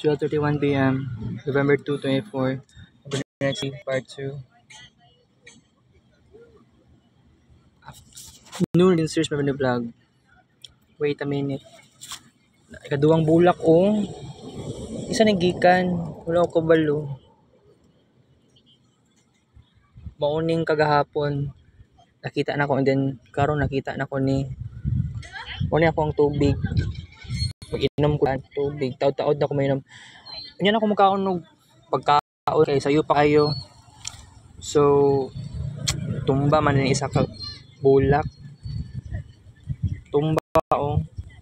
12:31 p.m. November 2, 24. Part 2. Noon din search na vlog. Wait a minute. Ikaduwang bulak Isa nagikan. Wala ko kabalo. Mauning kagahapon. Nakita na ko and then karon nakita na ko ni Muna ako ang tubig. Mag-inom ko ang tubig. Taod-taod na ko mainom. Ganyan ako magkaon pagkaon kay sayo pa kayo. So tumba man ni isa ka bulak. Tumba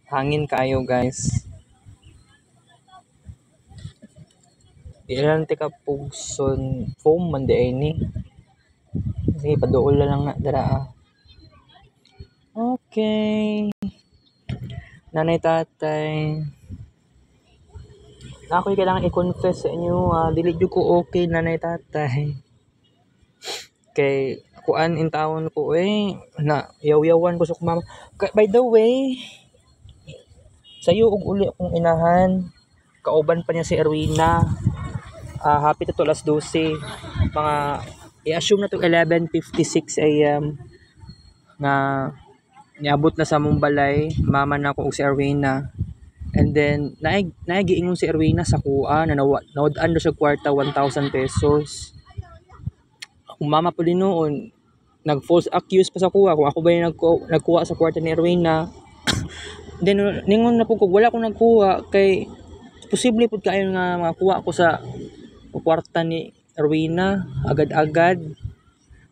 hangin kayo guys. Ilan tika pugson foam man di ay ni. Sige paduol na lang na dara. Okay. Nanay tatay. Ako'y kailangan i-confess sa inyo. Dili jud ko okay nanay tatay. Kay kuan in taon ko na yaw-yawan ko sa mama. By the way, sayo og uli akong inahan. Kauban pa niya si Erwina. Happy to alas 12. Mga i-assume na to 11:56 AM nga niabot na sa Mumbalay, mama na ko og si Erwina. And then nagiingon si Erwina sa kuha na nawad-an siya kwarta 1,000 pesos. Akong mama po din noon nag-false accuse pa sa kuha kung ako ba yung nagkuha sa kwarta ni Erwina. Then ningon na po ko wala akong nagkuha kay posible pud kayo nga makuha ko sa kwarta ni Erwina agad-agad.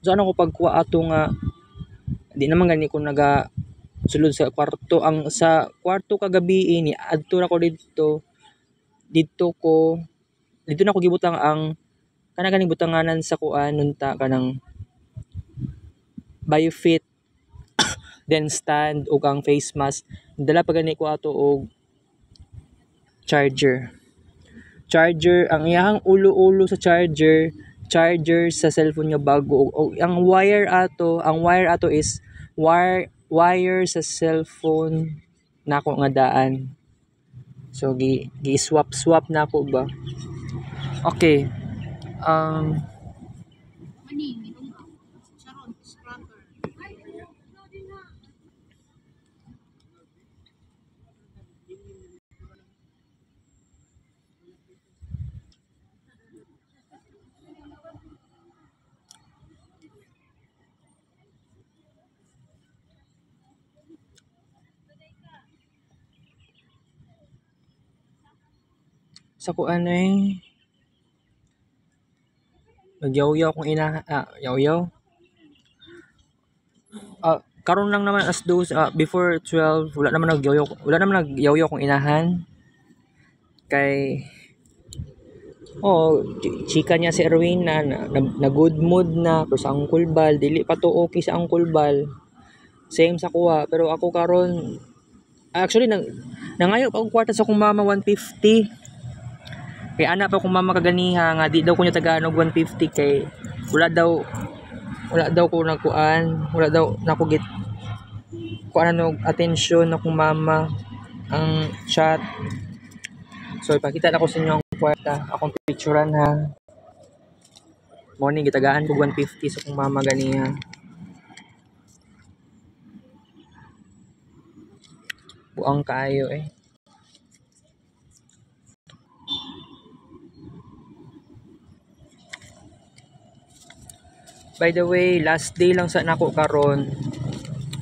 So ano ko pagkuha ato nga di naman gani ko naga sulod sa kwarto. Ang sa kwarto kagabi ni adto ra ko dito na ko gibutang ang ganing butanganan sa kuan nunta kanang biofit then stand ug ang face mask. Dala pa gani ko ato og charger ang iyang ulo sa charger sa cellphone nga bago o ang wire ato is wire sa cellphone nako nga daan. So gi swap nako ba. Okay. Sa kuan nagyaw-yaw kung yaw-yaw. Karon lang naman as those before 12 wala naman nagyaw-yaw kung inahan. Kay chika niya si Erwin na good mood na pero sa Uncle Bal dili pa to okay sa Uncle Bal. Same sa kuha pero ako karon actually nangayo pa og kwarta sa akong mama 150. Kay ana pa akong mama kaganiha nga di daw ko niya taganog 150 kay wala daw ko nagkuan, wala daw nako git kuan no attention akong mama ang chat. So ipakita na ko sa inyo ang kwarta, akong picturean ha. Morning gitagaan ko 150 sa akong mama ganiha. Buang kaayo By the way, last day lang sa nako karon.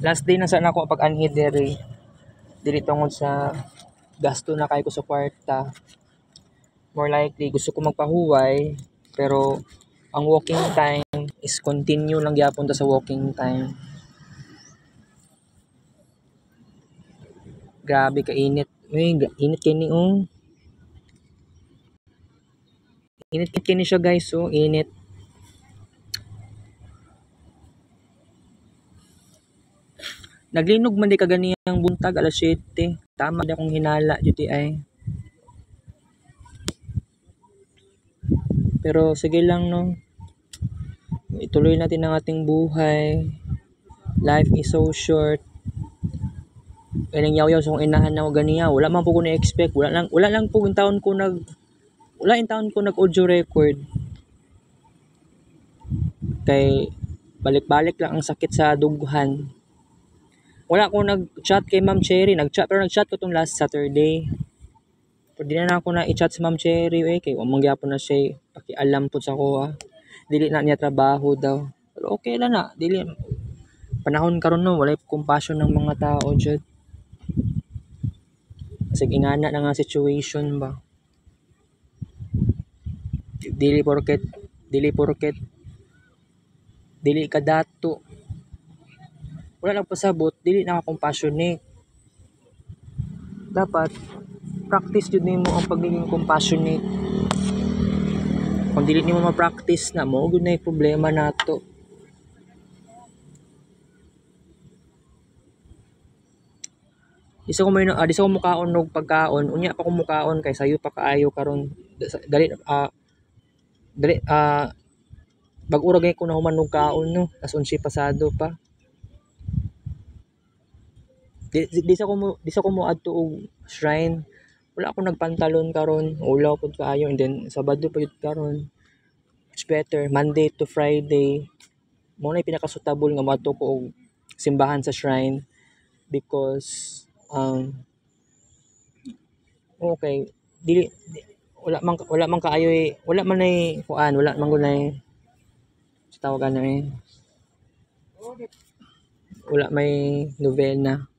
Last day na sa nako pag-anhi diri tungod sa gasto na kay ko sa kwarta. More likely gusto ko magpahuway pero ang walking time is continue lang gyapon ta sa walking time. Grabe ka init. Init kini Init kini siya guys, init. Naglinog man di kaganiyang buntag alas 7. Tama di akong hinala duty ay. Pero sige lang no. Ituloy natin ang ating buhay. Life is so short. Kanang yaw-yaw sa akong inahan na ganiya, wala man po ko na-expect, wala lang po yung taon ko nag-audio record. Kay balik-balik lang ang sakit sa dughan. Wala ko nag-chat kay Ma'am Cherry, pero nag-chat ko tong last Saturday. Pero di na ako na i-chat si Ma'am Cherry kay among gyapon na siya pakialam pud sa ko. Dili na niya trabaho daw. Pero okay lang na, dili panahon karon no, walay compassion ng mga tao jud. Kasi ingana na nga situation ba. Dili porket dili ka dato. Wala lang pasabot, dili na ka compassionate. Dapat practice jud nimo ang pagiging compassionate. Kung dili nimo ma-practice na mo, gud na yung problema nato. Di sa ko mukaon og pagkaon, unya pa ko mukaon kay sayo pa kaayo karon. Dali bag-ura gay ko nahuman og kaon no, tas 11 pasado pa. Di sa ko mo adto og shrine. Wala ako nagpantalon karon, ulaw pud kaayo, and then Sabado pa yun karon. It's better Monday to Friday. Mo na pinakasuitable nga moadto ko og simbahan sa shrine because okay, wala man kaayo wala man ay kuan, wala man gunay sa tawagan na wala may novena.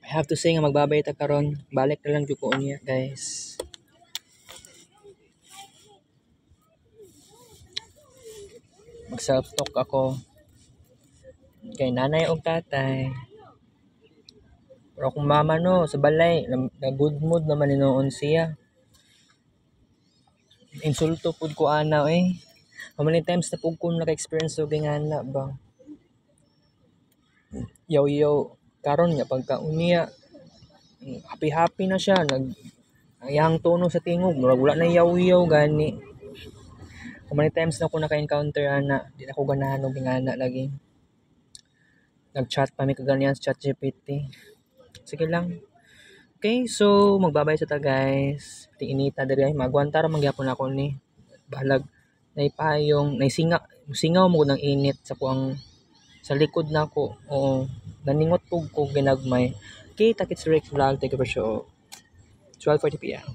I have to say nga magbabay ta karon. Balik na lang jud ko niya, guys. Mag self-talk ako kay nanay og tatay. Pero akong mama no, sa balay, na good mood naman ni noon siya. Insulto pud ko ana How many times na pud ko naka-experience og ingana ba? Yaw karon nga pagka unya happy na siya, ayang tono sa tingog, murag wala na yaw gani. How many times na ako naka-encounter ana, di na ko ganahan og ingana lagi. Nag-chat pa mi kaganiyan sa ChatGPT. Sige lang. Okay, so magbabay sa ta guys. Inita diri magwanta ra mangyapon ako ni. Balag naipayong singaw mo ng init sa kuang sa likod nako. Oo. Naningot ko ginagmay. Okay, takits Rex vlog. Take a show. 12:40 p.m.